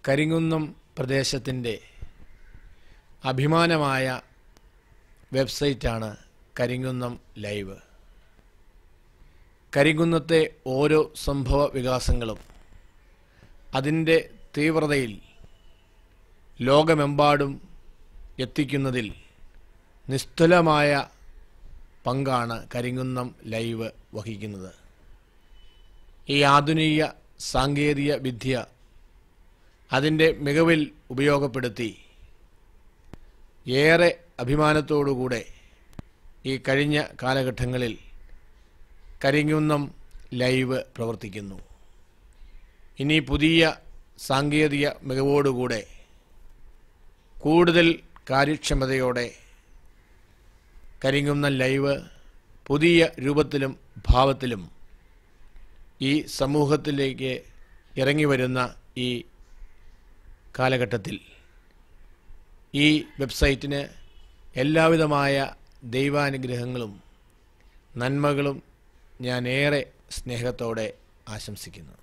കരിങ്കുന്നം പ്രദേശത്തിൻ്റെ അഭിമാനമായ വെബ്സൈറ്റാണ് കരിങ്കുന്നം ലൈവ്. കരിങ്കുന്നത്തെ ഓരോ സംഭവ വികാസങ്ങളും അതിൻ്റെ തീവ്രതയിൽ ലോകമെമ്പാടും എത്തിക്കുന്നതിൽ നിസ്തുലമായ പങ്കാണ് കരിങ്കുന്നം ലൈവ് വഹിക്കുന്നത്. ഈ ആധുനിക സാങ്കേതിക വിദ്യ അതിൻ്റെ മികവിൽ ഉപയോഗപ്പെടുത്തി ഏറെ അഭിമാനത്തോടുകൂടെ ഈ കഴിഞ്ഞ കാലഘട്ടങ്ങളിൽ കരിങ്കുന്നം ലൈവ് പ്രവർത്തിക്കുന്നു. ഇനി പുതിയ സാങ്കേതിക മികവോടുകൂടെ കൂടുതൽ കാര്യക്ഷമതയോടെ കരിങ്കുന്നം ലൈവ് പുതിയ രൂപത്തിലും ഭാവത്തിലും ഈ സമൂഹത്തിലേക്ക് ഇറങ്ങി വരുന്ന ഈ കാലഘട്ടത്തിൽ ഈ വെബ്സൈറ്റിന് എല്ലാവിധമായ ദൈവാനുഗ്രഹങ്ങളും നന്മകളും ഞാൻ ഏറെ സ്നേഹത്തോടെ ആശംസിക്കുന്നു.